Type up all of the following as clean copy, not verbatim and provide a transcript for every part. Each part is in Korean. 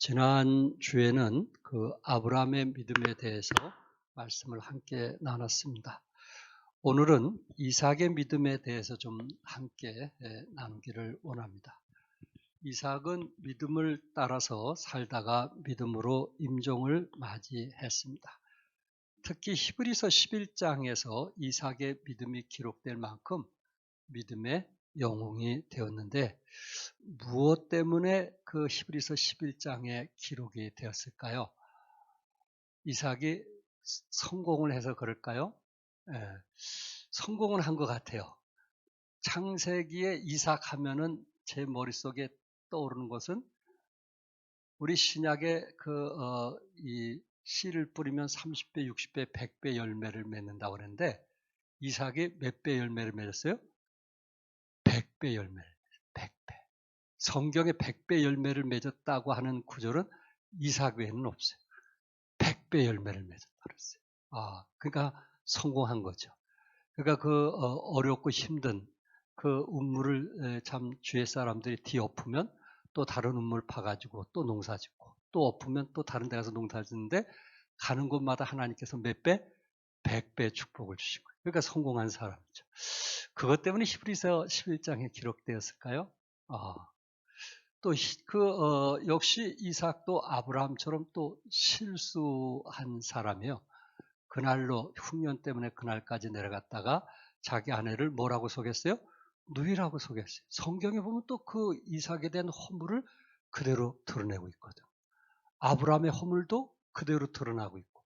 지난 주에는 그 아브라함의 믿음에 대해서 말씀을 함께 나눴습니다. 오늘은 이삭의 믿음에 대해서 좀 함께 나누기를 원합니다. 이삭은 믿음을 따라서 살다가 믿음으로 임종을 맞이했습니다. 특히 히브리서 11장에서 이삭의 믿음이 기록될 만큼 믿음의 영웅이 되었는데 무엇 때문에 그 히브리서 11장에 기록이 되었을까요? 이삭이 성공을 해서 그럴까요? 성공은 한 것 같아요. 창세기에 이삭 하면은 제 머릿속에 떠오르는 것은 우리 신약에 이 씨를 뿌리면 30배, 60배, 100배 열매를 맺는다고 그랬는데 이삭이 몇 배 열매를 맺었어요? 100배 열매를, 100배. 성경에 100배 열매를 맺었다고 하는 구절은 이삭 외에는 없어요. 100배 열매를 맺었다 그랬어요. 그러니까 성공한 거죠. 그러니까 어렵고 힘든 그 음물을 참 주의 사람들이 뒤엎으면 또 다른 음물 파가지고 또 농사 짓고 또 엎으면 또 다른 데 가서 농사 짓는데 가는 곳마다 하나님께서 몇 배? 100배 축복을 주신 거예요. 그러니까 성공한 사람이죠. 그것 때문에 히브리서 11장에 기록되었을까요? 또 역시 이삭도 아브라함처럼 또 실수한 사람이에요. 그날로 흉년 때문에 그날까지 내려갔다가 자기 아내를 뭐라고 속였어요? 누이라고 속였어요. 성경에 보면 또 그 이삭에 대한 허물을 그대로 드러내고 있거든. 아브라함의 허물도 그대로 드러나고 있고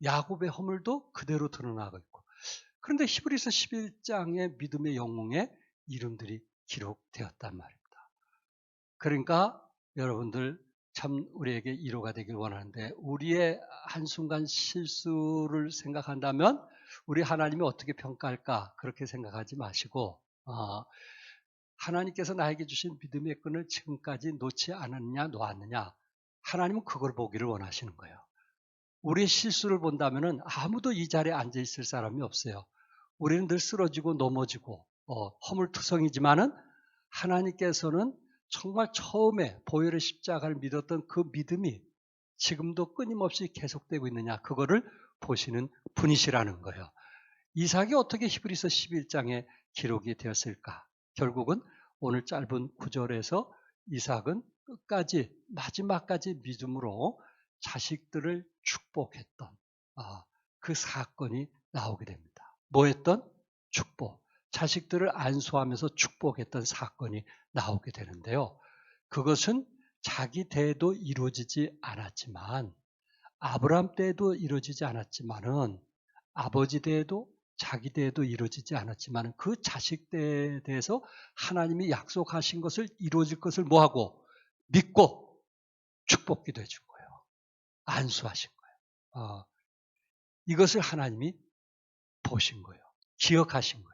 야곱의 허물도 그대로 드러나고 있고 그런데 히브리서 11장의 믿음의 영웅의 이름들이 기록되었단 말입니다. 그러니까 여러분들 참 우리에게 위로가 되길 원하는데 우리의 한순간 실수를 생각한다면 우리 하나님이 어떻게 평가할까 그렇게 생각하지 마시고 하나님께서 나에게 주신 믿음의 끈을 지금까지 놓지 않았느냐 놓았느냐 하나님은 그걸 보기를 원하시는 거예요. 우리의 실수를 본다면 아무도 이 자리에 앉아 있을 사람이 없어요. 우리는 늘 쓰러지고 넘어지고 허물투성이지만은 하나님께서는 정말 처음에 보혈의 십자가를 믿었던 그 믿음이 지금도 끊임없이 계속되고 있느냐 그거를 보시는 분이시라는 거예요. 이삭이 어떻게 히브리서 11장에 기록이 되었을까? 결국은 오늘 짧은 구절에서 이삭은 끝까지 마지막까지 믿음으로 자식들을 축복했던 그 사건이 나오게 됩니다. 뭐 했던? 축복. 자식들을 안수하면서 축복했던 사건이 나오게 되는데요. 그것은 자기 때에도 이루어지지 않았지만 아브라함 때에도 이루어지지 않았지만은 아버지 때에도 자기 때에도 이루어지지 않았지만 그 자식 때에 대해서 하나님이 약속하신 것을 이루어질 것을 뭐하고 믿고 축복기도 해준 거예요. 안수하신 거예요. 이것을 하나님이 보신 거예요. 기억하신 거예요.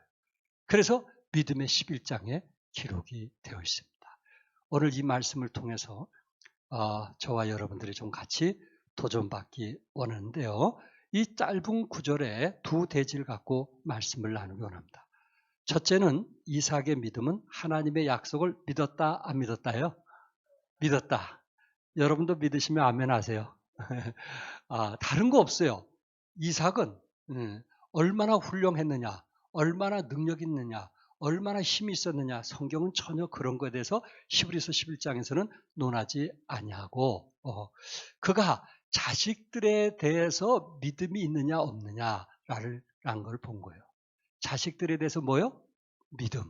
그래서 믿음의 11장에 기록이 되어 있습니다. 오늘 이 말씀을 통해서 저와 여러분들이 좀 같이 도전받기 원하는데요. 이 짧은 구절에 두 대지를 갖고 말씀을 나누기 원합니다. 첫째는 이삭의 믿음은 하나님의 약속을 믿었다 안 믿었다요? 믿었다. 여러분도 믿으시면 아멘 하세요. 다른 거 없어요. 이삭은 얼마나 훌륭했느냐, 얼마나 능력 있느냐, 얼마나 힘이 있었느냐 성경은 전혀 그런 것에 대해서 히브리서 11장에서는 논하지 아니하고 그가 자식들에 대해서 믿음이 있느냐 없느냐라는 걸 본 거예요. 자식들에 대해서 뭐요? 믿음.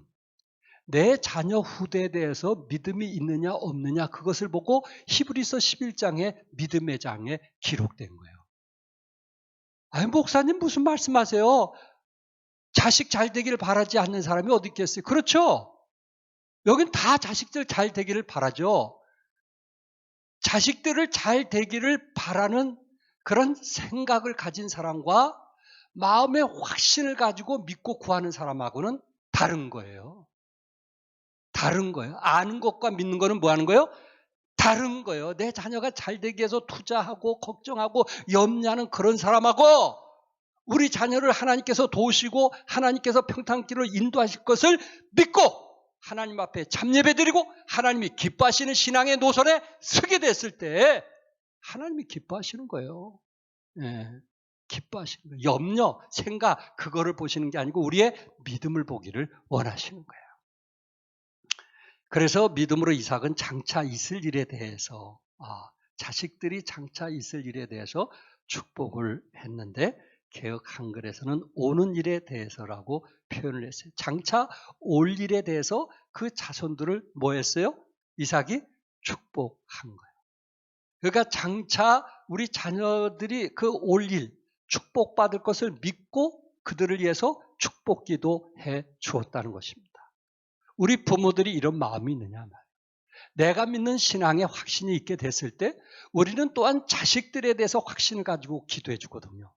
내 자녀 후대에 대해서 믿음이 있느냐 없느냐 그것을 보고 히브리서 11장의 믿음의 장에 기록된 거예요. 목사님 무슨 말씀하세요? 자식 잘 되기를 바라지 않는 사람이 어디 있겠어요? 그렇죠? 여긴 다 자식들 잘 되기를 바라죠. 자식들을 잘 되기를 바라는 그런 생각을 가진 사람과 마음의 확신을 가지고 믿고 구하는 사람하고는 다른 거예요. 다른 거예요. 아는 것과 믿는 거는 뭐 하는 거예요? 다른 거예요. 내 자녀가 잘 되기 위해서 투자하고 걱정하고 염려하는 그런 사람하고 우리 자녀를 하나님께서 도우시고 하나님께서 평탄길로 인도하실 것을 믿고 하나님 앞에 잠예배 드리고 하나님이 기뻐하시는 신앙의 노선에 서게 됐을 때 하나님이 기뻐하시는 거예요. 예, 기뻐하시는 거예요. 염려, 생각 그거를 보시는 게 아니고 우리의 믿음을 보기를 원하시는 거예요. 그래서 믿음으로 이삭은 장차 있을 일에 대해서 자식들이 장차 있을 일에 대해서 축복을 했는데 개역 한글에서는 오는 일에 대해서라고 표현을 했어요. 장차 올 일에 대해서 그 자손들을 뭐 했어요? 이삭이 축복한 거예요. 그러니까 장차 우리 자녀들이 그 올 일, 축복받을 것을 믿고 그들을 위해서 축복기도 해 주었다는 것입니다. 우리 부모들이 이런 마음이 있느냐 말이에요. 내가 믿는 신앙에 확신이 있게 됐을 때 우리는 또한 자식들에 대해서 확신을 가지고 기도해 주거든요.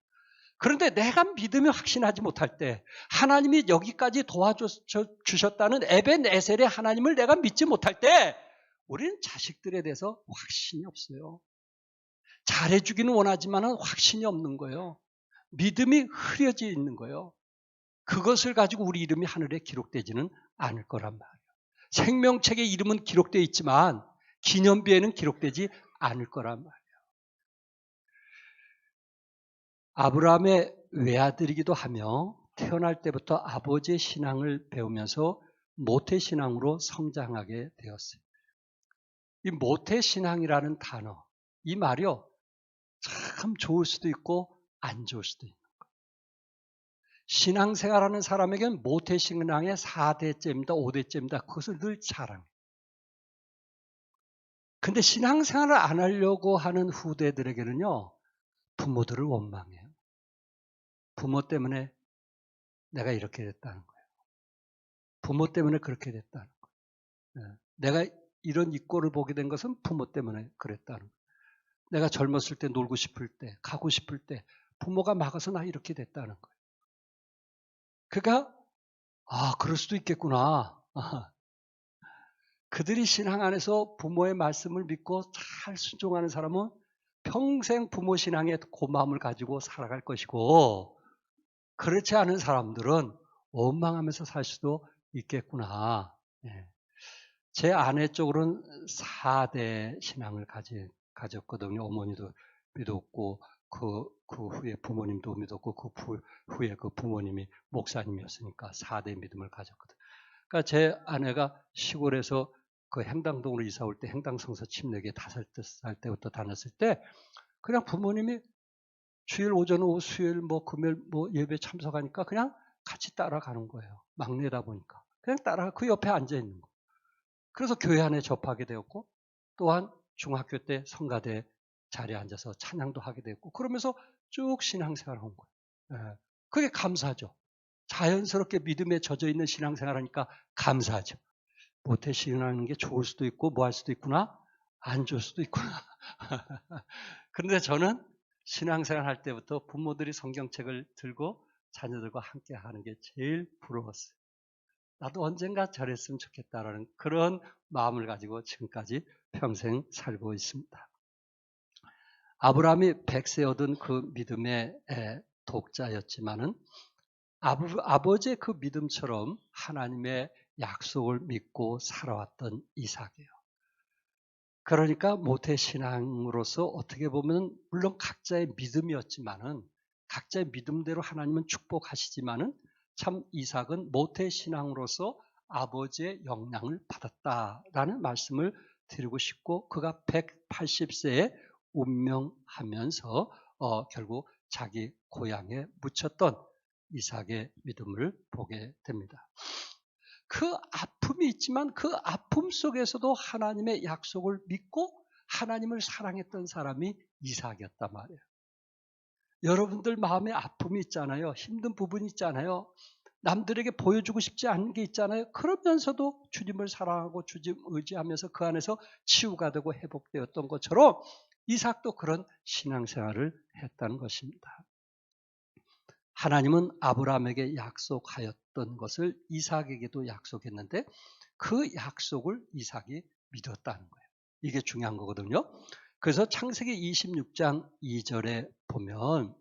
그런데 내가 믿음에 확신하지 못할 때 하나님이 여기까지 도와주셨다는 에벤에셀의 하나님을 내가 믿지 못할 때 우리는 자식들에 대해서 확신이 없어요. 잘해주기는 원하지만 확신이 없는 거예요. 믿음이 흐려져 있는 거예요. 그것을 가지고 우리 이름이 하늘에 기록되지는 않을 거란 말이에요. 생명책에 이름은 기록되어 있지만 기념비에는 기록되지 않을 거란 말이에요. 아브라함의 외아들이기도 하며 태어날 때부터 아버지의 신앙을 배우면서 모태신앙으로 성장하게 되었어요. 이 모태신앙이라는 단어, 이 말이요. 참 좋을 수도 있고 안 좋을 수도 있는 거예요. 신앙생활하는 사람에게는 모태신앙의 4대째입니다. 5대째입니다. 그것을 늘 자랑해요. 근데 신앙생활을 안 하려고 하는 후대들에게는요. 부모들을 원망해요. 부모 때문에 내가 이렇게 됐다는 거예요. 부모 때문에 그렇게 됐다는 거예요. 내가 이런 이꼴을 보게 된 것은 부모 때문에 그랬다는 거예요. 내가 젊었을 때 놀고 싶을 때, 가고 싶을 때 부모가 막아서 나 이렇게 됐다는 거예요. 그러니까 그럴 수도 있겠구나. 그들이 신앙 안에서 부모의 말씀을 믿고 잘 순종하는 사람은 평생 부모 신앙의 고마움을 가지고 살아갈 것이고 그렇지 않은 사람들은 원망하면서 살 수도 있겠구나. 제 아내 쪽으로는 4대 신앙을 가졌거든요. 어머니도 믿었고 그 후에 부모님도 믿었고 그 후에 그 부모님이 목사님이었으니까 4대 믿음을 가졌거든요. 그러니까 제 아내가 시골에서 그 행당동으로 이사 올 때 행당성서 침례교회 5살 때부터 다녔을 때 그냥 부모님이 주일 오전 오후 수요일 금요일 예배 참석하니까 그냥 같이 따라가는 거예요. 막내다 보니까 그냥 따라 그 옆에 앉아 있는 거. 그래서 교회 안에 접하게 되었고 또한 중학교 때 성가대 자리에 앉아서 찬양도 하게 됐고 그러면서 쭉 신앙생활을 한 거예요. 그게 감사죠. 자연스럽게 믿음에 젖어 있는 신앙생활 하니까 감사하죠. 모태신앙하는 게 좋을 수도 있고 뭐 할 수도 있구나. 안 좋을 수도 있구나. 그런데 저는 신앙생활 할 때부터 부모들이 성경책을 들고 자녀들과 함께 하는 게 제일 부러웠어요. 나도 언젠가 저랬으면 좋겠다라는 그런 마음을 가지고 지금까지 평생 살고 있습니다. 아브라함이 100세 얻은 그 믿음의 독자였지만은 아버지의 그 믿음처럼 하나님의 약속을 믿고 살아왔던 이삭이에요. 그러니까 모태신앙으로서 어떻게 보면 물론 각자의 믿음이었지만은 각자의 믿음대로 하나님은 축복하시지만은 참 이삭은 모태신앙으로서 아버지의 영향을 받았다라는 말씀을 드리고 싶고 그가 180세에 운명하면서 결국 자기 고향에 묻혔던 이삭의 믿음을 보게 됩니다. 그 아픔이 있지만 그 아픔 속에서도 하나님의 약속을 믿고 하나님을 사랑했던 사람이 이삭이었단 말이에요. 여러분들 마음에 아픔이 있잖아요. 힘든 부분이 있잖아요. 남들에게 보여주고 싶지 않은 게 있잖아요. 그러면서도 주님을 사랑하고 주님 의지하면서 그 안에서 치유가 되고 회복되었던 것처럼 이삭도 그런 신앙생활을 했다는 것입니다. 하나님은 아브라함에게 약속하였던 것을 이삭에게도 약속했는데 그 약속을 이삭이 믿었다는 거예요. 이게 중요한 거거든요. 그래서 창세기 26장 2절에 보면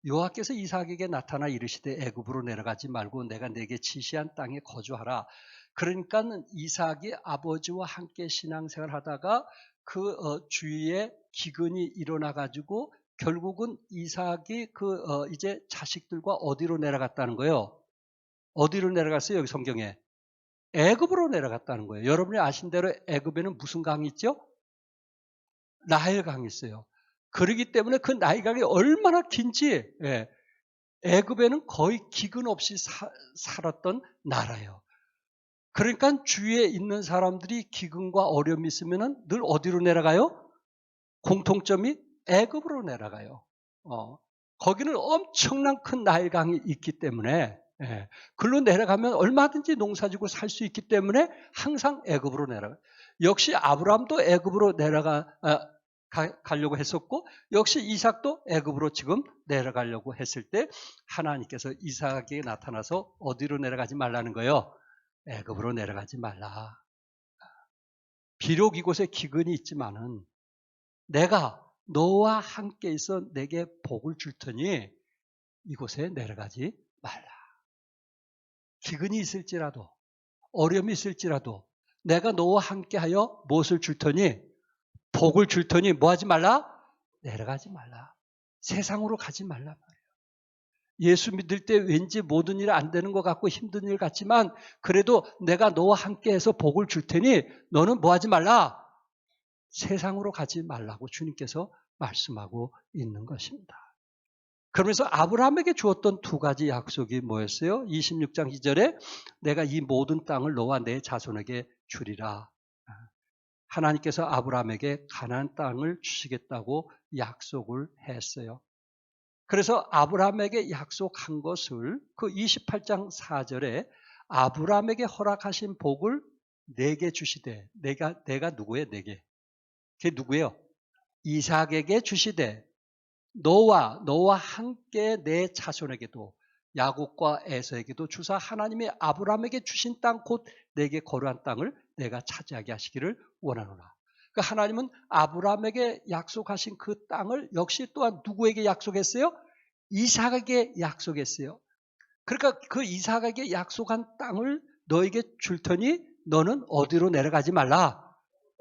여호와께서 이삭에게 나타나 이르시되 애굽으로 내려가지 말고 내가 네게 지시한 땅에 거주하라. 그러니까 이삭이 아버지와 함께 신앙생활 하다가 그 주위에 기근이 일어나 가지고 결국은 이삭이 이제 자식들과 어디로 내려갔다는 거예요? 어디로 내려갔어요? 여기 성경에 애굽으로 내려갔다는 거예요. 여러분이 아신 대로 애굽에는 무슨 강이 있죠? 나일 강이 있어요. 그러기 때문에 그 나일 강이 얼마나 긴지 애굽에는 거의 기근 없이 살았던 나라예요. 그러니까 주위에 있는 사람들이 기근과 어려움이 있으면 늘 어디로 내려가요? 공통점이 애굽으로 내려가요. 거기는 엄청난 큰 나일강이 있기 때문에 글로 내려가면 얼마든지 농사지고 살 수 있기 때문에 항상 애굽으로 내려가요. 역시 아브라함도 애굽으로 가려고 했었고 역시 이삭도 애굽으로 지금 내려가려고 했을 때 하나님께서 이삭에게 나타나서 어디로 내려가지 말라는 거예요? 애굽으로 내려가지 말라. 비록 이곳에 기근이 있지만은 내가 너와 함께 있어 내게 복을 줄 테니 이곳에 내려가지 말라. 기근이 있을지라도 어려움이 있을지라도 내가 너와 함께하여 무엇을 줄 테니 복을 줄 테니 뭐 하지 말라? 내려가지 말라. 세상으로 가지 말라 말이에요. 예수 믿을 때 왠지 모든 일 안 되는 것 같고 힘든 일 같지만 그래도 내가 너와 함께해서 복을 줄 테니 너는 뭐 하지 말라? 세상으로 가지 말라고 주님께서 말씀하고 있는 것입니다. 그러면서 아브라함에게 주었던 두 가지 약속이 뭐였어요? 26장 2절에 내가 이 모든 땅을 너와 내 자손에게 주리라. 하나님께서 아브라함에게 가나안 땅을 주시겠다고 약속을 했어요. 그래서 아브라함에게 약속한 것을 그 28장 4절에 아브라함에게 허락하신 복을 내게 주시되 내가 누구예요? 내게. 그게 누구예요? 이삭에게 주시되 너와 함께 내 자손에게도 야곱과 에서에게도 주사 하나님이 아브라함에게 주신 땅 곧 내게 거류한 땅을 내가 차지하게 하시기를 원하노라. 그러니까 하나님은 아브라함에게 약속하신 그 땅을 역시 또한 누구에게 약속했어요? 이삭에게 약속했어요. 그러니까 그 이삭에게 약속한 땅을 너에게 줄 테니 너는 어디로 내려가지 말라?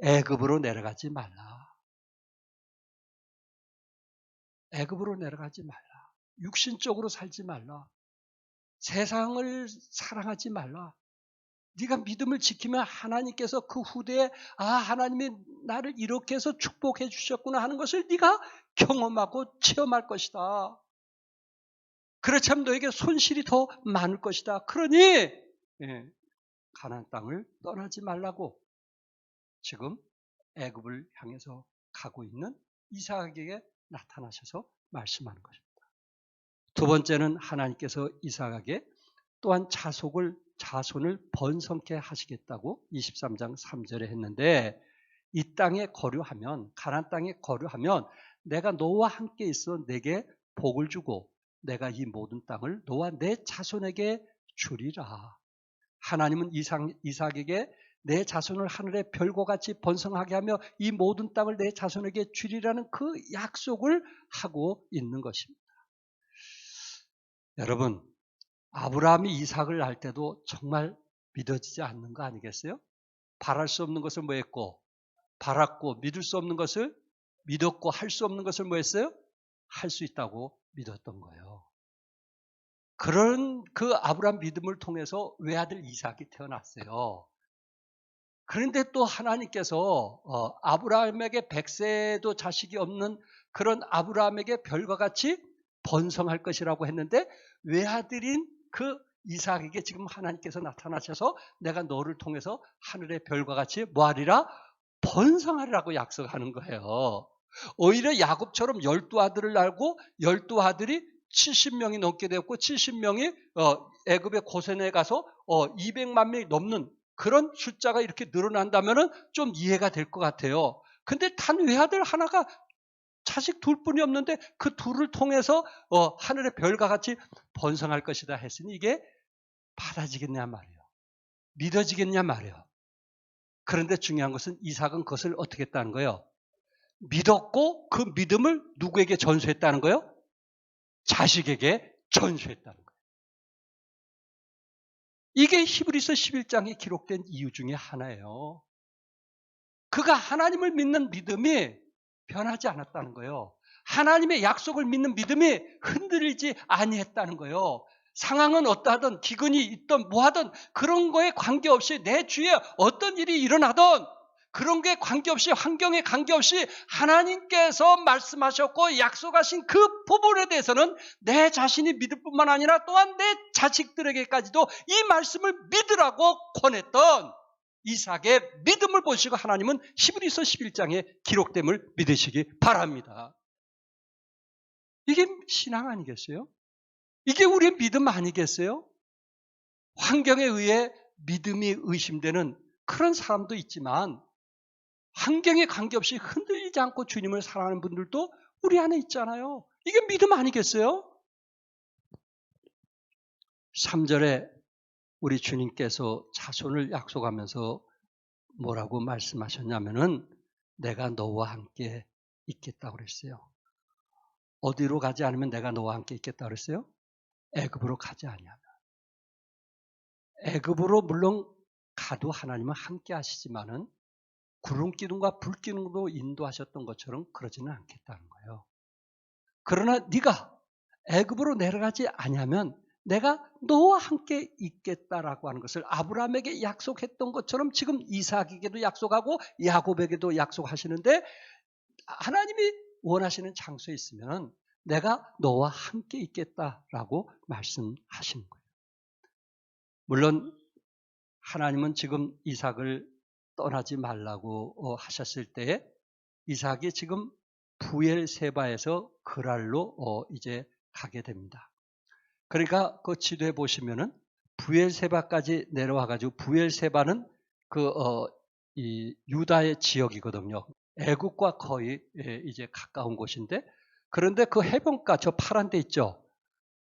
애굽으로 내려가지 말라. 애굽으로 내려가지 말라. 육신적으로 살지 말라. 세상을 사랑하지 말라. 네가 믿음을 지키면 하나님께서 그 후대에 하나님이 나를 이렇게 해서 축복해 주셨구나 하는 것을 네가 경험하고 체험할 것이다. 그렇지 않으면 너에게 손실이 더 많을 것이다. 그러니 가나안 땅을 떠나지 말라고 지금 애굽을 향해서 가고 있는 이삭에게 나타나셔서 말씀하는 것입니다. 두 번째는 하나님께서 이삭에게 또한 자손을 번성케 하시겠다고 23장 3절에 했는데 이 땅에 거류하면 가나안 땅에 거류하면 내가 너와 함께 있어 내게 복을 주고 내가 이 모든 땅을 너와 내 자손에게 주리라. 하나님은 이삭에게 내 자손을 하늘의 별과 같이 번성하게 하며 이 모든 땅을 내 자손에게 주리라는 그 약속을 하고 있는 것입니다. 여러분, 아브라함이 이삭을 낳을 때도 정말 믿어지지 않는 거 아니겠어요? 바랄 수 없는 것을 뭐 했고, 바랐고, 믿을 수 없는 것을 믿었고, 할 수 없는 것을 뭐 했어요? 할 수 있다고 믿었던 거예요. 그런 그 아브라함 믿음을 통해서 외아들 이삭이 태어났어요. 그런데 또 하나님께서 아브라함에게 100세도 자식이 없는 그런 아브라함에게 별과 같이 번성할 것이라고 했는데 외아들인 그 이삭에게 지금 하나님께서 나타나셔서 내가 너를 통해서 하늘의 별과 같이 뭐하리라? 번성하리라고 약속하는 거예요. 오히려 야곱처럼 12아들을 낳고 12아들이 70명이 넘게 되었고 70명이 애굽의 고센에 가서 200만 명이 넘는 그런 숫자가 이렇게 늘어난다면 좀 이해가 될 것 같아요. 근데 단 외아들 하나가 자식 둘뿐이 없는데 그 둘을 통해서 하늘의 별과 같이 번성할 것이다 했으니 이게 받아지겠냐 말이에요. 믿어지겠냐 말이에요. 그런데 중요한 것은 이삭은 그것을 어떻게 했다는 거예요? 믿었고 그 믿음을 누구에게 전수했다는 거예요? 자식에게 전수했다는 거예요. 이게 히브리서 11장에 기록된 이유 중에 하나예요. 그가 하나님을 믿는 믿음이 변하지 않았다는 거예요. 하나님의 약속을 믿는 믿음이 흔들리지 아니했다는 거예요. 상황은 어떠하든 기근이 있든 뭐하든 그런 거에 관계없이 내 주위에 어떤 일이 일어나든 그런 게 관계없이 환경에 관계없이 하나님께서 말씀하셨고 약속하신 그 부분에 대해서는 내 자신이 믿을 뿐만 아니라 또한 내 자식들에게까지도 이 말씀을 믿으라고 권했던 이삭의 믿음을 보시고 하나님은 히브리서 11장에 기록됨을 믿으시기 바랍니다. 이게 신앙 아니겠어요? 이게 우리의 믿음 아니겠어요? 환경에 의해 믿음이 의심되는 그런 사람도 있지만 환경에 관계없이 흔들리지 않고 주님을 사랑하는 분들도 우리 안에 있잖아요. 이게 믿음 아니겠어요? 3절에 우리 주님께서 자손을 약속하면서 뭐라고 말씀하셨냐면은 내가 너와 함께 있겠다고 그랬어요. 어디로 가지 않으면 내가 너와 함께 있겠다고 그랬어요? 애굽으로 가지 아니하면. 애굽으로 물론 가도 하나님은 함께 하시지만은 구름 기둥과 불 기둥도 인도하셨던 것처럼 그러지는 않겠다는 거예요. 그러나 네가 애굽으로 내려가지 아니하면 내가 너와 함께 있겠다라고 하는 것을 아브라함에게 약속했던 것처럼 지금 이삭에게도 약속하고 야곱에게도 약속하시는데 하나님이 원하시는 장소에 있으면 내가 너와 함께 있겠다라고 말씀하시는 거예요. 물론 하나님은 지금 이삭을 떠나지 말라고 하셨을 때 이삭이 지금 부엘세바에서 그랄로 이제 가게 됩니다. 그러니까 그 지도에 보시면은 부엘세바까지 내려와 가지고 부엘세바는 이 유다의 지역이거든요. 애국과 거의 이제 가까운 곳인데 그런데 그 해변가 저 파란 데 있죠.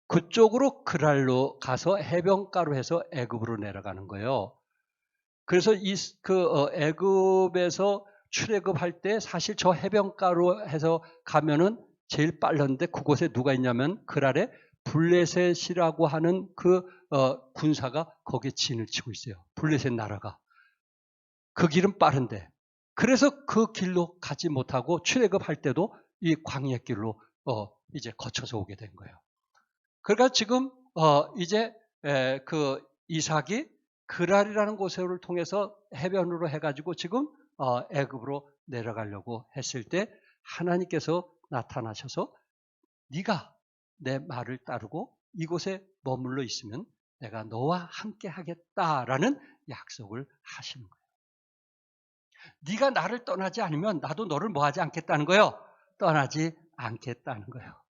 그쪽으로 그랄로 가서 해변가로 해서 애굽으로 내려가는 거예요. 그래서 애굽에서 출애굽할 때 사실 저 해변가로 해서 가면은 제일 빠른데 그곳에 누가 있냐면 그랄에 블레셋이라고 하는 군사가 거기에 진을 치고 있어요. 블레셋 나라가. 그 길은 빠른데. 그래서 그 길로 가지 못하고 출애굽할 때도 이 광야길로 이제 거쳐서 오게 된 거예요. 그러니까 지금 이제 그 이삭이 그랄이라는 곳을 통해서 해변으로 해가지고 지금 애굽으로 내려가려고 했을 때 하나님께서 나타나셔서 네가 내 말을 따르고 이곳에 머물러 있으면 내가 너와 함께 하겠다라는 약속을 하시는 거예요. 네가 나를 떠나지 않으면 나도 너를 뭐하지 않겠다는 거예요. 떠나지 않겠다는 거예요.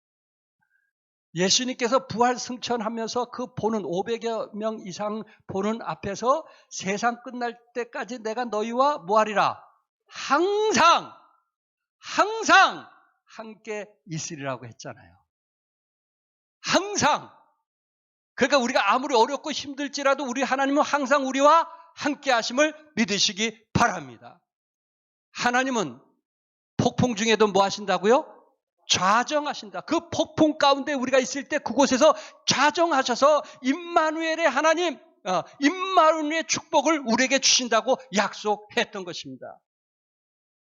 예수님께서 부활 승천하면서 그 보는 500여 명 이상 보는 앞에서 세상 끝날 때까지 내가 너희와 뭐하리라? 항상 함께 있으리라고 했잖아요. 항상. 그러니까 우리가 아무리 어렵고 힘들지라도 우리 하나님은 항상 우리와 함께 하심을 믿으시기 바랍니다. 하나님은 폭풍 중에도 뭐 하신다고요? 좌정하신다. 그 폭풍 가운데 우리가 있을 때 그곳에서 좌정하셔서 임마누엘의 하나님, 임마누엘의 축복을 우리에게 주신다고 약속했던 것입니다.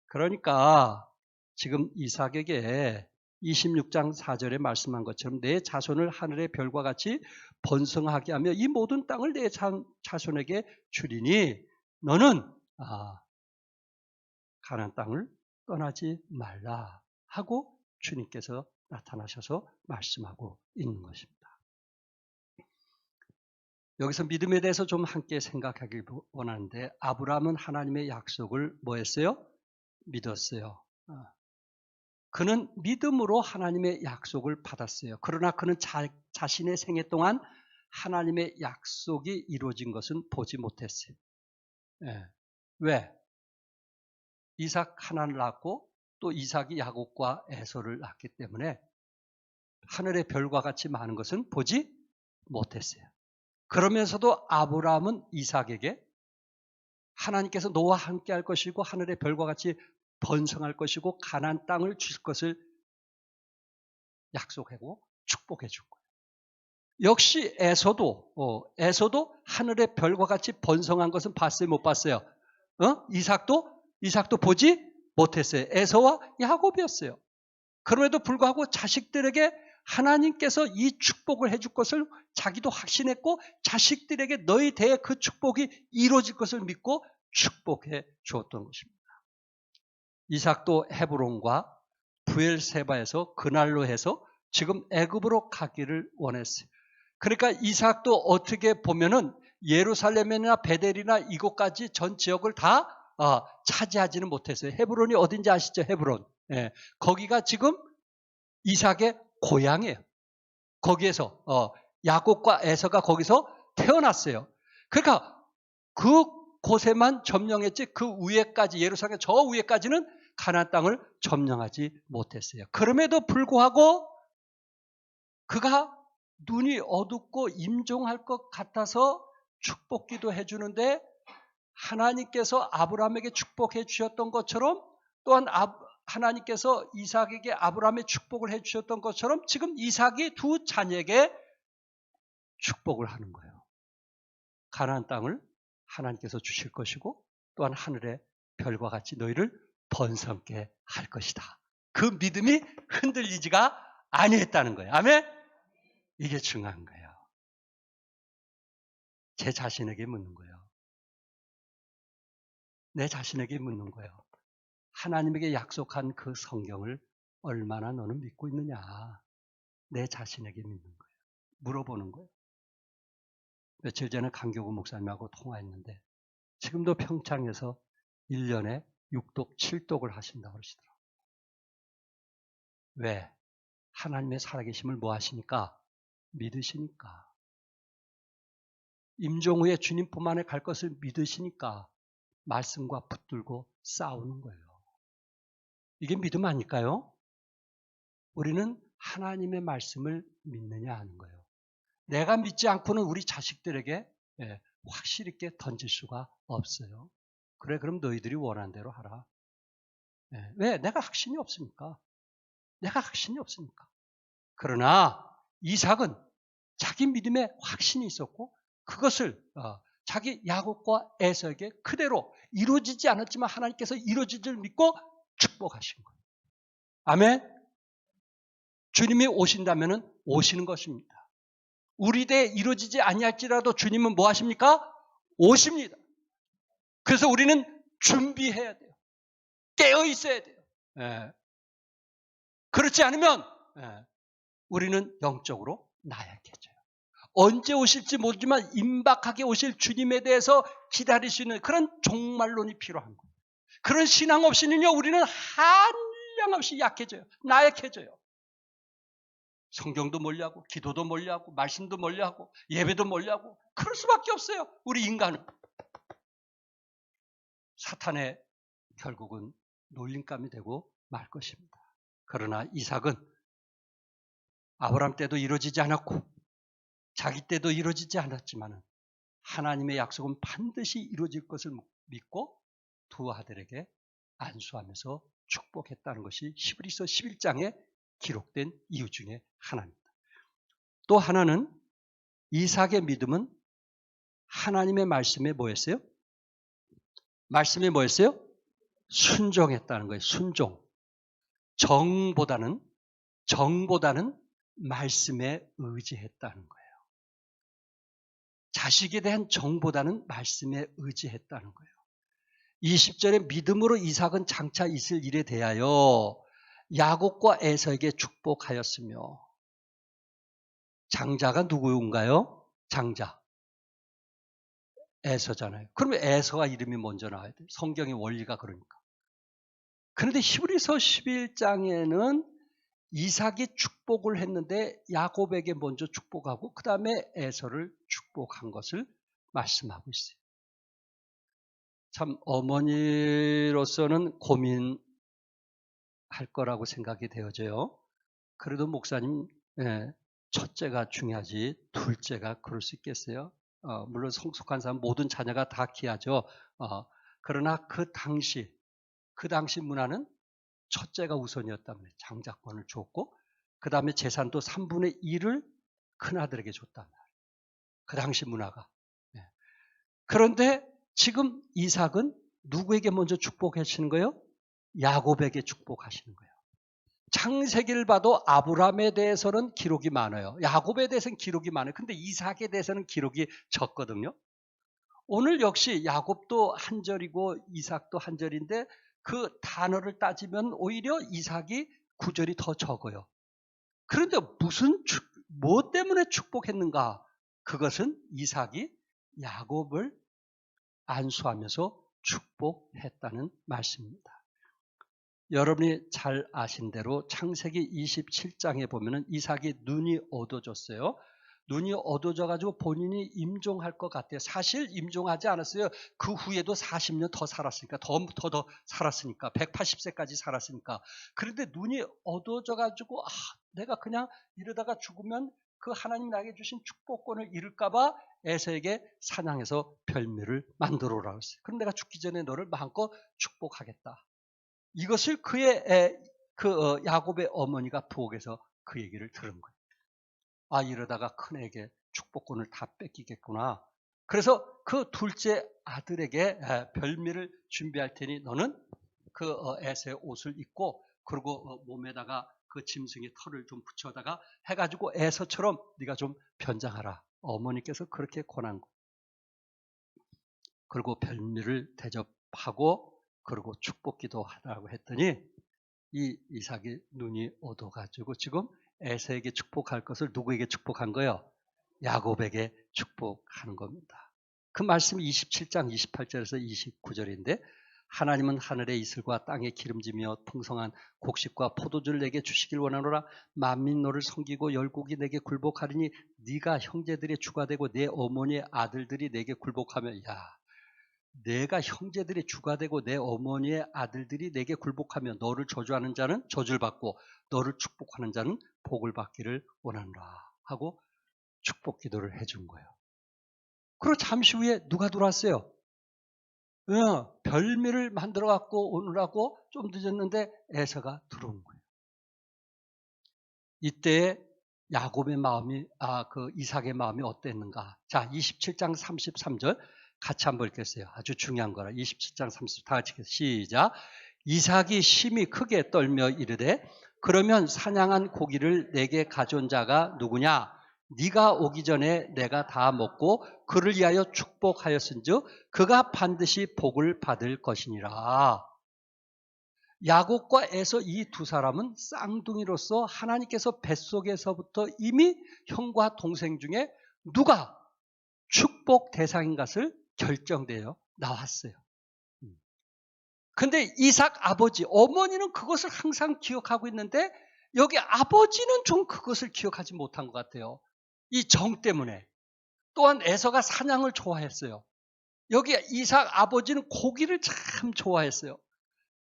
그러니까 지금 이삭에게 26장 4절에 말씀한 것처럼 내 자손을 하늘의 별과 같이 번성하게 하며 이 모든 땅을 내 자손에게 주리니 너는 가나안 땅을 떠나지 말라 하고 주님께서 나타나셔서 말씀하고 있는 것입니다. 여기서 믿음에 대해서 좀 함께 생각하길 원하는데 아브라함은 하나님의 약속을 뭐 했어요? 믿었어요. 그는 믿음으로 하나님의 약속을 받았어요. 그러나 그는 자신의 생애 동안 하나님의 약속이 이루어진 것은 보지 못했어요. 왜? 이삭 하나를 낳고 또 이삭이 야곱과 에서를 낳기 때문에 하늘의 별과 같이 많은 것은 보지 못했어요. 그러면서도 아브라함은 이삭에게 하나님께서 너와 함께 할 것이고 하늘의 별과 같이 번성할 것이고 가나안 땅을 줄 것을 약속하고 축복해 준 거예요. 역시 에서도 하늘의 별과 같이 번성한 것은 봤어요, 못 봤어요? 이삭도 보지 못했어요. 에서와 야곱이었어요. 그럼에도 불구하고 자식들에게 하나님께서 이 축복을 해줄 것을 자기도 확신했고, 자식들에게 너희 대에 그 축복이 이루어질 것을 믿고 축복해 주었던 것입니다. 이삭도 헤브론과 부엘세바에서 그날로 해서 지금 애굽으로 가기를 원했어요. 그러니까 이삭도 어떻게 보면은 예루살렘이나 베델이나 이곳까지 전 지역을 다 차지하지는 못했어요. 헤브론이 어딘지 아시죠? 헤브론. 예, 거기가 지금 이삭의 고향이에요. 거기에서 야곱과 에서가 거기서 태어났어요. 그러니까 그 곳에만 점령했지 그 위에까지, 예루살렘 저 위에까지는 가나안 땅을 점령하지 못했어요. 그럼에도 불구하고 그가 눈이 어둡고 임종할 것 같아서 축복기도 해주는데, 하나님께서 아브라함에게 축복해 주셨던 것처럼, 또한 하나님께서 이삭에게 아브라함의 축복을 해 주셨던 것처럼 지금 이삭이 두 자녀에게 축복을 하는 거예요. 가나안 땅을 하나님께서 주실 것이고, 또한 하늘의 별과 같이 너희를 번성케 할 것이다. 그 믿음이 흔들리지가 아니했다는 거예요. 아멘? 이게 중요한 거예요. 제 자신에게 묻는 거예요. 내 자신에게 묻는 거예요. 하나님에게 약속한 그 성경을 얼마나 너는 믿고 있느냐. 내 자신에게 믿는 거예요. 물어보는 거예요. 며칠 전에 강교구 목사님하고 통화했는데 지금도 평창에서 1년에 6독, 7독을 하신다고 그러시더라고요. 왜? 하나님의 살아계심을 뭐 하시니까? 믿으시니까. 임종 후에 주님 품 안에 갈 것을 믿으시니까 말씀과 붙들고 싸우는 거예요. 이게 믿음 아닐까요? 우리는 하나님의 말씀을 믿느냐 하는 거예요. 내가 믿지 않고는 우리 자식들에게 확실 있게 던질 수가 없어요. 그래, 그럼 너희들이 원하는 대로 하라. 왜? 내가 확신이 없으니까. 내가 확신이 없으니까. 그러나 이삭은 자기 믿음에 확신이 있었고, 그것을 자기 야곱과 에서에게 그대로 이루어지지 않았지만 하나님께서 이루어질 줄 믿고 축복하신 거예요. 아멘. 주님이 오신다면 오시는 것입니다. 우리 대에 이루어지지 아니할지라도 주님은 뭐 하십니까? 오십니다. 그래서 우리는 준비해야 돼요. 깨어 있어야 돼요. 그렇지 않으면 우리는 영적으로 나약해져요. 언제 오실지 모르지만 임박하게 오실 주님에 대해서 기다릴 수 있는 그런 종말론이 필요한 거예요. 그런 신앙 없이는요, 우리는 한량없이 약해져요. 나약해져요. 성경도 멀리하고, 기도도 멀리하고, 말씀도 멀리하고, 예배도 멀리하고, 그럴 수밖에 없어요. 우리 인간은. 사탄의 결국은 놀림감이 되고 말 것입니다. 그러나 이삭은 아브라함 때도 이루어지지 않았고, 자기 때도 이루어지지 않았지만 하나님의 약속은 반드시 이루어질 것을 믿고 두 아들에게 안수하면서 축복했다는 것이 히브리서 11장에 기록된 이유 중에 하나입니다. 또 하나는 이삭의 믿음은 하나님의 말씀에 뭐였어요? 말씀에 뭐였어요? 순종했다는 거예요. 순종. 정보다는 말씀에 의지했다는 거예요. 자식에 대한 정보다는 말씀에 의지했다는 거예요. 20절에 믿음으로 이삭은 장차 있을 일에 대하여 야곱과 에서에게 축복하였으며, 장자가 누구인가요? 장자. 에서잖아요. 그러면 에서가 이름이 먼저 나와야 돼요. 성경의 원리가 그러니까. 그런데 히브리서 11장에는 이삭이 축복을 했는데 야곱에게 먼저 축복하고 그 다음에 에서를 축복한 것을 말씀하고 있어요. 참 어머니로서는 고민할 거라고 생각이 되어져요. 그래도 목사님, 첫째가 중요하지 둘째가 그럴 수 있겠어요? 물론 성숙한 사람 모든 자녀가 다 귀하죠. 그러나 그 당시 문화는 첫째가 우선이었다면 장자권을 줬고, 그 다음에 재산도 3분의 1을 큰아들에게 줬단 말이에요. 그 당시 문화가. 그런데 지금 이삭은 누구에게 먼저 축복하시는 거예요? 야곱에게 축복하시는 거예요. 창세기를 봐도 아브라함에 대해서는 기록이 많아요. 야곱에 대해서는 기록이 많아요. 근데 이삭에 대해서는 기록이 적거든요. 오늘 역시 야곱도 한 절이고 이삭도 한 절인데 그 단어를 따지면 오히려 이삭이 9절이 더 적어요. 그런데 뭐 때문에 축복했는가? 그것은 이삭이 야곱을 안수하면서 축복했다는 말씀입니다. 여러분이 잘 아신 대로 창세기 27장에 보면은 이삭이 눈이 어두워졌어요. 눈이 어두워져가지고 본인이 임종할 것 같아요. 사실 임종하지 않았어요. 그 후에도 40년 더 살았으니까, 더 살았으니까, 180세까지 살았으니까. 그런데 눈이 어두워져가지고, 내가 그냥 이러다가 죽으면 그 하나님 나에게 주신 축복권을 잃을까봐 에서에게 사냥해서 별미를 만들어 오라고 했어요. 그럼 내가 죽기 전에 너를 마음껏 축복하겠다. 이것을 야곱의 어머니가 부엌에서 그 얘기를 들은 거예요. 이러다가 큰애에게 축복권을 다 뺏기겠구나. 그래서 그 둘째 아들에게 별미를 준비할 테니 너는 그 에서의 옷을 입고 그리고 몸에다가 그 짐승의 털을 좀 붙여다가 해가지고 에서처럼 네가 좀 변장하라. 어머니께서 그렇게 권한 거예요. 그리고 별미를 대접하고 그리고 축복기도 하라고 했더니 이 이삭이 눈이 어두워가지고 지금 에서에게 축복할 것을 누구에게 축복한 거예요? 야곱에게 축복하는 겁니다. 그 말씀이 27장 28절에서 29절인데 하나님은 하늘의 이슬과 땅의 기름지며 풍성한 곡식과 포도주를 내게 주시길 원하노라. 만민 너를 섬기고 열국이 내게 굴복하리니 네가 형제들의 주가 되고 내 어머니의 아들들이 내게 굴복하며 내가 형제들의 주가 되고 내 어머니의 아들들이 내게 굴복하며 너를 저주하는 자는 저주를 받고 너를 축복하는 자는 복을 받기를 원하노라 하고 축복 기도를 해준 거예요. 그리고 잠시 후에 누가 들어왔어요? 별미를 만들어 갖고 오느라고 좀 늦었는데 에서가 들어온 거예요. 이때 야곱의 마음이 이삭의 마음이 어땠는가? 자, 27장 33절 같이 한번 읽겠어요. 아주 중요한 거라. 27장 30절 다 같이 시작. 이삭이 심히 크게 떨며 이르되 그러면 사냥한 고기를 내게 가져온 자가 누구냐? 네가 오기 전에 내가 다 먹고 그를 위하여 축복하였은즉 그가 반드시 복을 받을 것이니라. 야곱과 에서 이 두 사람은 쌍둥이로서 하나님께서 뱃속에서부터 이미 형과 동생 중에 누가 축복 대상인 것을 결정되어 나왔어요. 근데 이삭 아버지, 어머니는 그것을 항상 기억하고 있는데 여기 아버지는 좀 그것을 기억하지 못한 것 같아요. 이 정 때문에. 또한 에서가 사냥을 좋아했어요. 여기 이삭 아버지는 고기를 참 좋아했어요.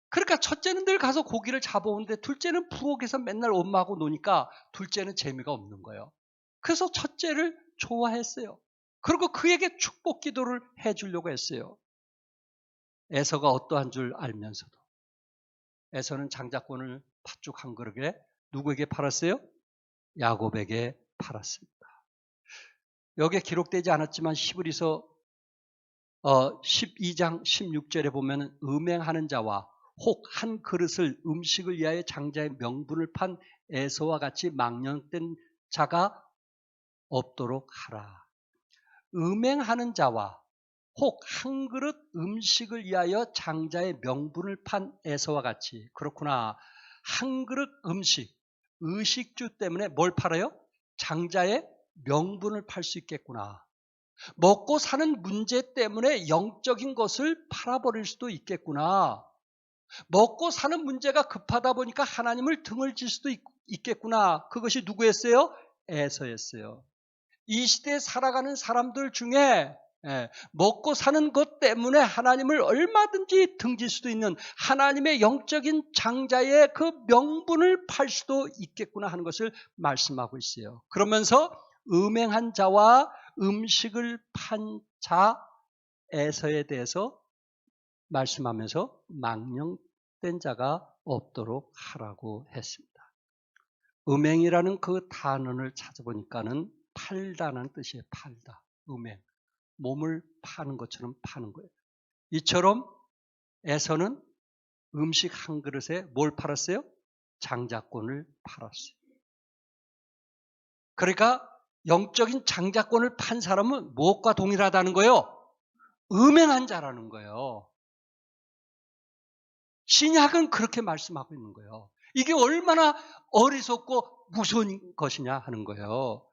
그러니까 첫째는 늘 가서 고기를 잡아오는데 둘째는 부엌에서 맨날 엄마하고 노니까 둘째는 재미가 없는 거예요. 그래서 첫째를 좋아했어요. 그리고 그에게 축복 기도를 해주려고 했어요. 에서가 어떠한 줄 알면서도 에서는 장자권을 팥죽 한 그릇에 누구에게 팔았어요? 야곱에게 팔았습니다. 여기에 기록되지 않았지만 히브리서 12장 16절에 보면 음행하는 자와 혹 한 그릇을 음식을 위하여 장자의 명분을 판 에서와 같이 망령된 자가 없도록 하라. 음행하는 자와 혹 한 그릇 음식을 위하여 장자의 명분을 판 에서와 같이. 그렇구나. 한 그릇 음식, 의식주 때문에 뭘 팔아요? 장자의 명분을 팔 수 있겠구나. 먹고 사는 문제 때문에 영적인 것을 팔아버릴 수도 있겠구나. 먹고 사는 문제가 급하다 보니까 하나님을 등을 질 수도 있겠구나. 그것이 누구였어요? 에서였어요. 이 시대에 살아가는 사람들 중에 먹고 사는 것 때문에 하나님을 얼마든지 등질 수도 있는 하나님의 영적인 장자의 그 명분을 팔 수도 있겠구나 하는 것을 말씀하고 있어요. 그러면서 음행한 자와 음식을 판 자 에서에 대해서 말씀하면서 망령된 자가 없도록 하라고 했습니다. 음행이라는 그 단어를 찾아보니까는 팔다는 뜻이에요. 팔다. 음행. 몸을 파는 것처럼 파는 거예요. 이처럼 에서는 음식 한 그릇에 뭘 팔았어요? 장자권을 팔았어요. 그러니까 영적인 장자권을 판 사람은 무엇과 동일하다는 거예요? 음행한 자라는 거예요. 신약은 그렇게 말씀하고 있는 거예요. 이게 얼마나 어리석고 무서운 것이냐 하는 거예요.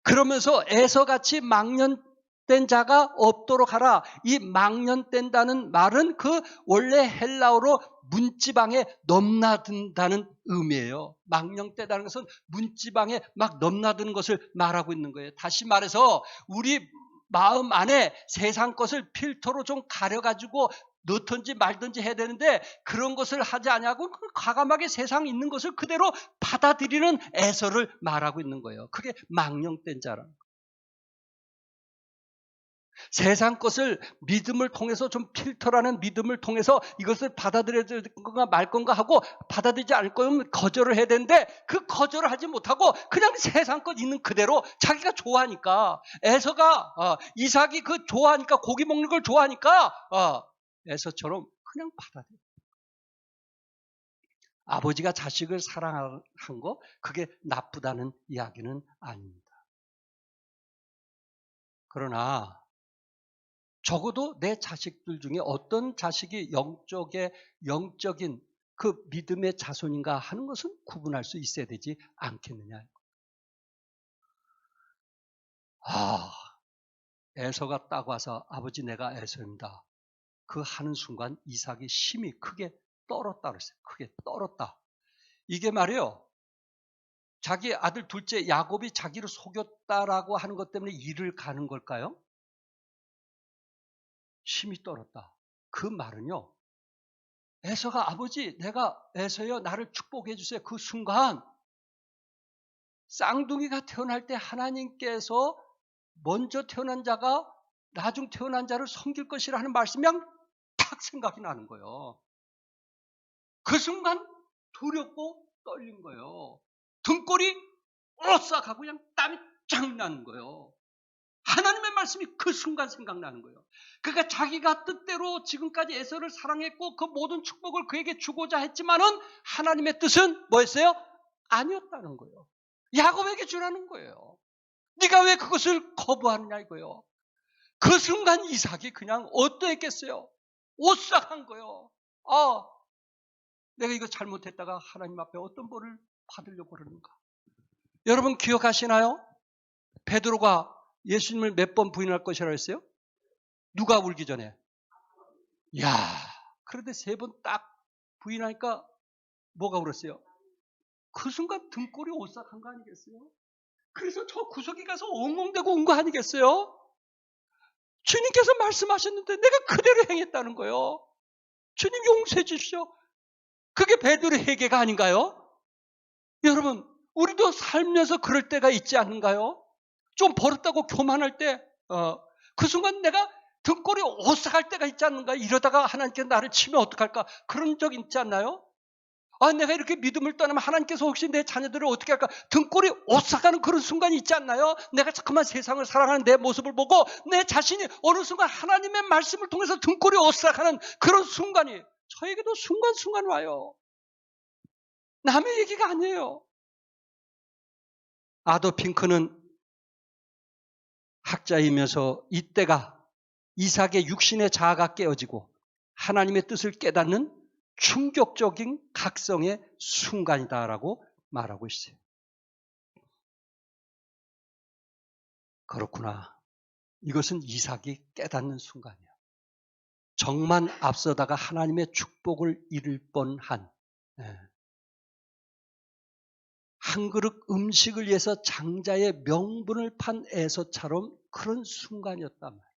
그러면서 에서같이 망년된 자가 없도록 하라. 이 망년된다는 말은 그 원래 헬라어로 문지방에 넘나든다는 의미예요. 망령되다는 것은 문지방에 막 넘나드는 것을 말하고 있는 거예요. 다시 말해서 우리 마음 안에 세상 것을 필터로 좀 가려가지고 넣든지 말든지 해야 되는데 그런 것을 하지 않냐고 과감하게 세상 있는 것을 그대로 받아들이는 에서를 말하고 있는 거예요. 그게 망령된 자라는 거예요. 세상 것을 믿음을 통해서 좀 필터라는 믿음을 통해서 이것을 받아들여야 될 건가 말 건가 하고 받아들이지 않을 거면 거절을 해야 되는데 그 거절을 하지 못하고 그냥 세상 것 있는 그대로 자기가 좋아하니까 에서가 이삭이 그 좋아하니까 고기 먹는 걸 좋아하니까 에서처럼 그냥 받아들여요. 아버지가 자식을 사랑한 거 그게 나쁘다는 이야기는 아닙니다. 그러나 적어도 내 자식들 중에 어떤 자식이 영적인 그 믿음의 자손인가 하는 것은 구분할 수 있어야 되지 않겠느냐. 에서가 딱 와서 아버지 내가 에서입니다. 그 하는 순간 이삭이 심히 크게 떨었다 그랬어요. 크게 떨었다. 이게 말이에요. 자기 아들 둘째 야곱이 자기를 속였다라고 하는 것 때문에 일을 가는 걸까요? 심히 떨었다. 그 말은요. 에서가 아버지 내가 에서여 나를 축복해 주세요. 그 순간 쌍둥이가 태어날 때 하나님께서 먼저 태어난 자가 나중 태어난 자를 섬길 것이라 하는 말씀이 그냥 탁 생각이 나는 거예요. 그 순간 두렵고 떨린 거예요. 등골이 오싹하고 그냥 땀이 쫙 나는 거예요. 하나님의 말씀이 그 순간 생각나는 거예요. 그러니까 자기가 뜻대로 지금까지 에서를 사랑했고 그 모든 축복을 그에게 주고자 했지만은 하나님의 뜻은 뭐였어요? 아니었다는 거예요. 야곱에게 주라는 거예요. 네가 왜 그것을 거부하느냐 이거예요. 그 순간 이삭이 그냥 어떠했겠어요? 오싹한 거예요. 내가 이거 잘못했다가 하나님 앞에 어떤 벌을 받으려고 그러는가. 여러분 기억하시나요? 베드로가 예수님을 몇 번 부인할 것이라고 했어요? 누가 울기 전에? 이야, 그런데 3번 딱 부인하니까 뭐가 울었어요? 그 순간 등골이 오싹한 거 아니겠어요? 그래서 저 구석에 가서 엉엉대고 온 거 아니겠어요? 주님께서 말씀하셨는데 내가 그대로 행했다는 거예요. 주님 용서해 주십시오. 그게 베드로의 회개가 아닌가요? 여러분, 우리도 살면서 그럴 때가 있지 않은가요? 좀 버릇하고 교만할 때, 그 순간 내가 등골이 오싹할 때가 있지 않는가? 이러다가 하나님께서 나를 치면 어떡할까? 그런 적 있지 않나요? 내가 이렇게 믿음을 떠나면 하나님께서 혹시 내 자녀들을 어떻게 할까? 등골이 오싹하는 그런 순간이 있지 않나요? 내가 자꾸만 세상을 사랑하는 내 모습을 보고 내 자신이 어느 순간 하나님의 말씀을 통해서 등골이 오싹하는 그런 순간이 저에게도 순간순간 와요. 남의 얘기가 아니에요. 아도 핑크는 학자이면서 이때가 이삭의 육신의 자아가 깨어지고 하나님의 뜻을 깨닫는 충격적인 각성의 순간이다라고 말하고 있어요. 그렇구나. 이것은 이삭이 깨닫는 순간이야. 정만 앞서다가 하나님의 축복을 잃을 뻔한 한 그릇 음식을 위해서 장자의 명분을 판 에서처럼 그런 순간이었단 말이에요.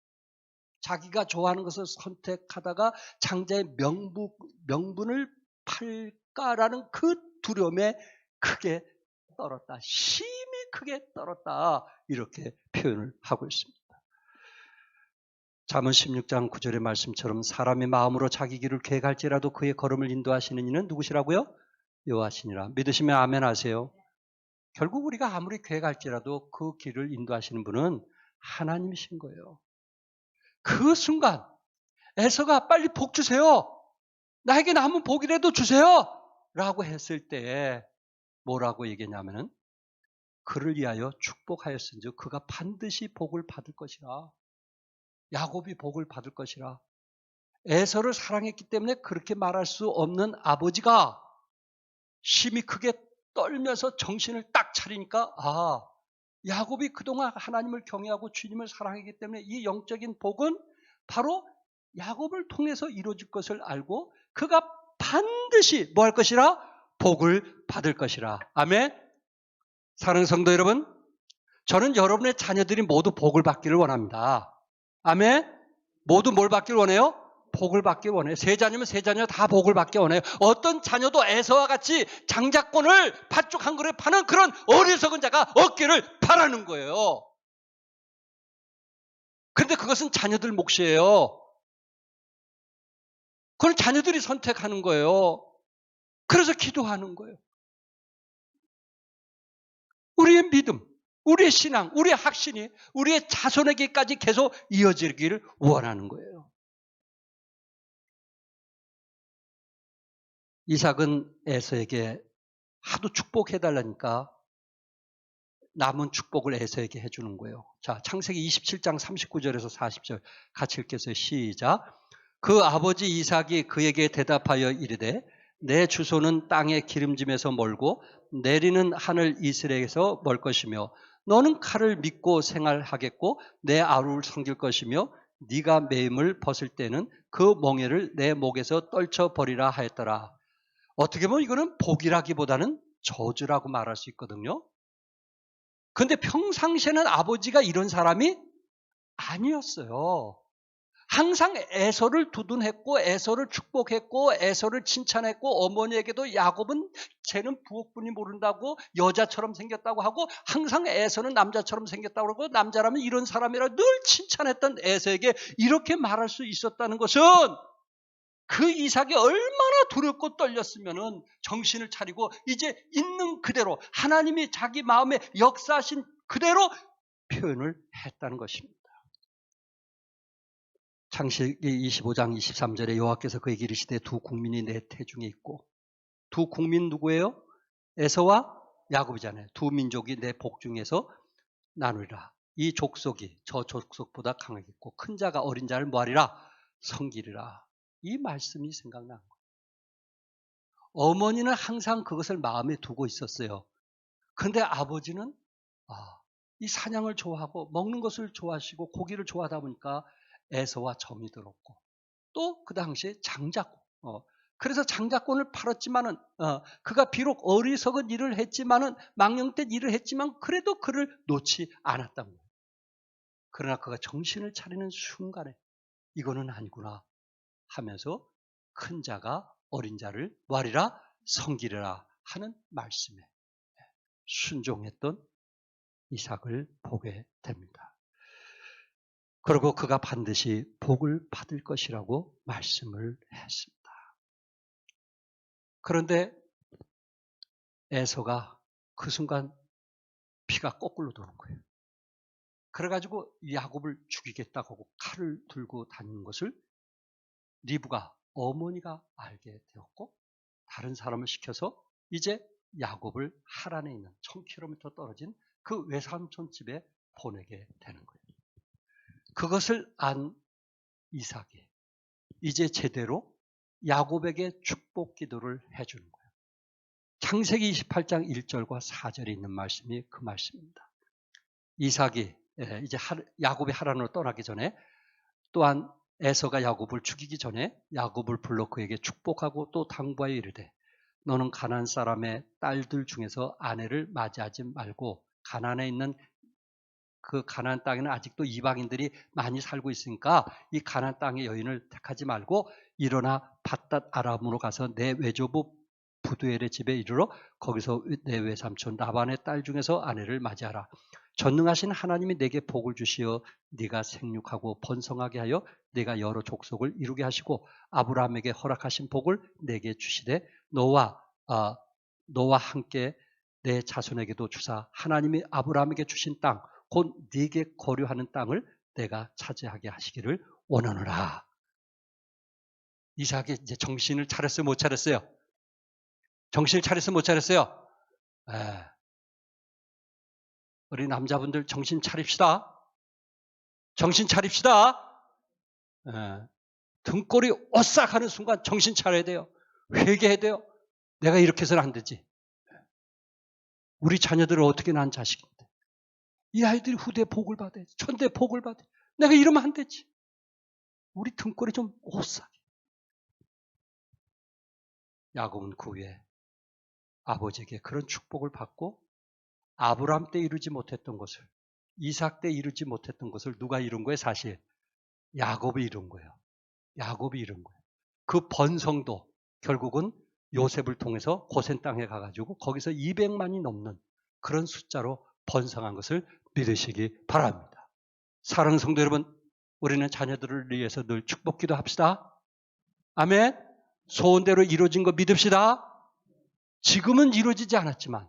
자기가 좋아하는 것을 선택하다가 장자의 명분을 팔까라는 그 두려움에 크게 떨었다. 심히 크게 떨었다. 이렇게 표현을 하고 있습니다. 잠언 16장 9절의 말씀처럼 사람의 마음으로 자기 길을 계획할지라도 그의 걸음을 인도하시는 이는 누구시라고요? 여호와시니라. 믿으시면 아멘 하세요. 결국 우리가 아무리 교회 갈지라도 그 길을 인도하시는 분은 하나님이신 거예요. 그 순간 에서가 빨리 복 주세요. 나에게 남은 복이라도 주세요. 라고 했을 때에 뭐라고 얘기했냐면은 그를 위하여 축복하였은즉 그가 반드시 복을 받을 것이라. 야곱이 복을 받을 것이라. 에서를 사랑했기 때문에 그렇게 말할 수 없는 아버지가 심히 크게 떨면서 정신을 딱 차리니까 야곱이 그동안 하나님을 경외하고 주님을 사랑하기 때문에 이 영적인 복은 바로 야곱을 통해서 이루어질 것을 알고 그가 반드시 뭐 할 것이라? 복을 받을 것이라. 아멘. 사랑하는 성도 여러분, 저는 여러분의 자녀들이 모두 복을 받기를 원합니다. 아멘. 모두 뭘 받기를 원해요? 복을 받기 원해요. 세 자녀면 세 자녀 다 복을 받기 원해요. 어떤 자녀도 에서와 같이 장자권을 팥죽 한 그릇 파는 그런 어리석은 자가 없기를 바라는 거예요. 그런데 그것은 자녀들 몫이에요. 그건 자녀들이 선택하는 거예요. 그래서 기도하는 거예요. 우리의 믿음, 우리의 신앙, 우리의 확신이 우리의 자손에게까지 계속 이어지기를 원하는 거예요. 이삭은 에서에게 하도 축복해달라니까 남은 축복을 에서에게 해주는 거예요. 자, 창세기 27장 39절에서 40절 같이 읽겠어요. 시작. 그 아버지 이삭이 그에게 대답하여 이르되 내 주소는 땅의 기름짐에서 멀고 내리는 하늘 이스라엘에서 멀 것이며 너는 칼을 믿고 생활하겠고 내 아우를 섬길 것이며 네가 매임을 벗을 때는 그 멍에를 내 목에서 떨쳐버리라 하였더라. 어떻게 보면 이거는 복이라기보다는 저주라고 말할 수 있거든요. 그런데 평상시에는 아버지가 이런 사람이 아니었어요. 항상 에서를 두둔했고 에서를 축복했고 에서를 칭찬했고 어머니에게도 야곱은 쟤는 부엌분이 모른다고 여자처럼 생겼다고 하고 항상 에서는 남자처럼 생겼다고 하고 남자라면 이런 사람이라 늘 칭찬했던 에서에게 이렇게 말할 수 있었다는 것은 그 이삭이 얼마나 두렵고 떨렸으면은 정신을 차리고 이제 있는 그대로 하나님이 자기 마음에 역사하신 그대로 표현을 했다는 것입니다. 창세기 25장 23절에 여호와께서 그에게 이르시되 두 국민이 내 태중에 있고 두 국민 누구예요? 에서와 야곱이잖아요. 두 민족이 내 복중에서 나누리라. 이 족속이 저 족속보다 강하겠고 큰 자가 어린 자를 뭐하리라? 섬기리라. 이 말씀이 생각나는 거예요. 어머니는 항상 그것을 마음에 두고 있었어요. 그런데 아버지는 이 사냥을 좋아하고 먹는 것을 좋아하시고 고기를 좋아하다 보니까 에서와 정이 들었고 또 그 당시에 장자권 그래서 장자권을 팔았지만은 그가 비록 어리석은 일을 했지만은 망령된 일을 했지만 그래도 그를 놓지 않았단 말이에요. 그러나 그가 정신을 차리는 순간에 이거는 아니구나 하면서 큰 자가 어린 자를 뭐하리라? 섬기리라 하는 말씀에 순종했던 이삭을 보게 됩니다. 그리고 그가 반드시 복을 받을 것이라고 말씀을 했습니다. 그런데 에서가 그 순간 피가 거꾸로 도는 거예요. 그래가지고 야곱을 죽이겠다고 하고 칼을 들고 다니는 것을 리브가 어머니가 알게 되었고 다른 사람을 시켜서 이제 야곱을 하란에 있는 1000km 떨어진 그 외삼촌 집에 보내게 되는 거예요. 그것을 안 이삭이 이제 제대로 야곱에게 축복 기도를 해주는 거예요. 창세기 28장 1절과 4절에 있는 말씀이 그 말씀입니다. 이삭이 이제 야곱이 하란으로 떠나기 전에 또한 에서가 야곱을 죽이기 전에 야곱을 불러 그에게 축복하고 또 당부하여 이르되 너는 가나안 사람의 딸들 중에서 아내를 맞이하지 말고 가나안에 있는 그 가나안 땅에는 아직도 이방인들이 많이 살고 있으니까 이 가나안 땅의 여인을 택하지 말고 일어나 밧닷 아람으로 가서 내 외조부 부두엘의 집에 이르러 거기서 내 외삼촌 라반의 딸 중에서 아내를 맞이하라. 전능하신 하나님이 내게 복을 주시어 네가 생육하고 번성하게 하여 네가 여러 족속을 이루게 하시고 아브라함에게 허락하신 복을 내게 주시되 너와 함께 내 자손에게도 주사 하나님이 아브라함에게 주신 땅, 곧 네게 거류하는 땅을 내가 차지하게 하시기를 원하노라. 이삭이 이제 정신을 차렸어요, 못 차렸어요? 정신을 차렸어요, 못 차렸어요? 예. 우리 남자분들 정신 차립시다. 정신 차립시다. 예. 등골이 오싹하는 순간 정신 차려야 돼요. 회개해야 돼요. 내가 이렇게 해서는 안 되지. 우리 자녀들을 어떻게 낳은 자식인데. 이 아이들이 후대 복을 받아야지. 천대 복을 받아야지. 내가 이러면 안 되지. 우리 등골이 좀 오싹해. 야곱은 그 후에 아버지에게 그런 축복을 받고 아브라함 때 이루지 못했던 것을, 이삭 때 이루지 못했던 것을 누가 이룬 거예요? 사실 야곱이 이룬 거예요. 야곱이 이룬 거예요. 그 번성도 결국은 요셉을 통해서 고센 땅에 가가지고 거기서 200만이 넘는 그런 숫자로 번성한 것을 믿으시기 바랍니다. 사랑하는 성도 여러분, 우리는 자녀들을 위해서 늘 축복 기도합시다. 아멘. 소원대로 이루어진 거 믿읍시다. 지금은 이루어지지 않았지만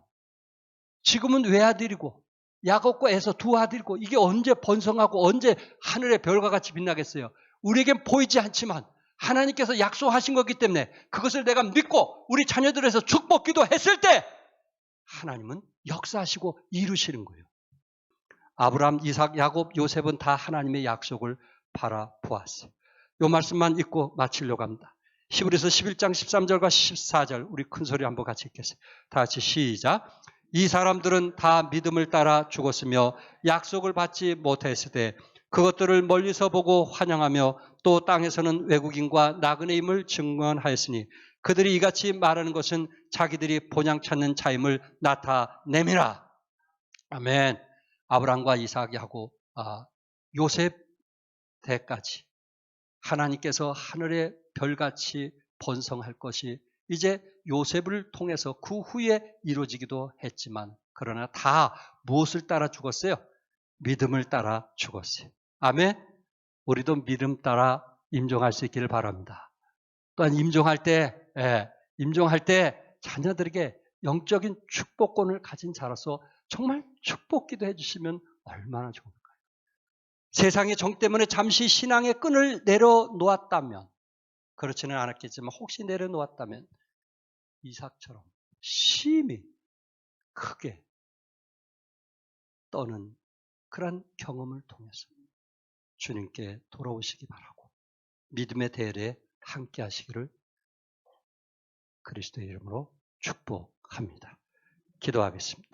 지금은 외아들이고 야곱과 에서 두 아들이고 이게 언제 번성하고 언제 하늘의 별과 같이 빛나겠어요. 우리에겐 보이지 않지만 하나님께서 약속하신 거기 때문에 그것을 내가 믿고 우리 자녀들에서 축복 기도했을 때 하나님은 역사하시고 이루시는 거예요. 아브라함, 이삭, 야곱, 요셉은 다 하나님의 약속을 바라보았어요. 이 말씀만 읽고 마치려고 합니다. 히브리서 11장 13절과 14절 우리 큰소리 한번 같이 읽겠어요. 다 같이 시작. 이 사람들은 다 믿음을 따라 죽었으며 약속을 받지 못했을 때 그것들을 멀리서 보고 환영하며 또 땅에서는 외국인과 나그네임을 증언하였으니 그들이 이같이 말하는 것은 자기들이 본향 찾는 자임을 나타내미라. 아멘. 아브라함과 이삭, 야곱, 요셉 때까지 하나님께서 하늘의 별같이 번성할 것이 이제 요셉을 통해서 그 후에 이루어지기도 했지만 그러나 다 무엇을 따라 죽었어요? 믿음을 따라 죽었어요. 아멘. 우리도 믿음 따라 임종할 수 있기를 바랍니다. 또한 임종할 때 자녀들에게 영적인 축복권을 가진 자로서 정말 축복기도 해주시면 얼마나 좋을까요? 세상의 정 때문에 잠시 신앙의 끈을 내려놓았다면, 그렇지는 않았겠지만 혹시 내려놓았다면 이삭처럼 심히 크게 떠는 그런 경험을 통해서 주님께 돌아오시기 바라고 믿음의 대열에 함께 하시기를 그리스도의 이름으로 축복합니다. 기도하겠습니다.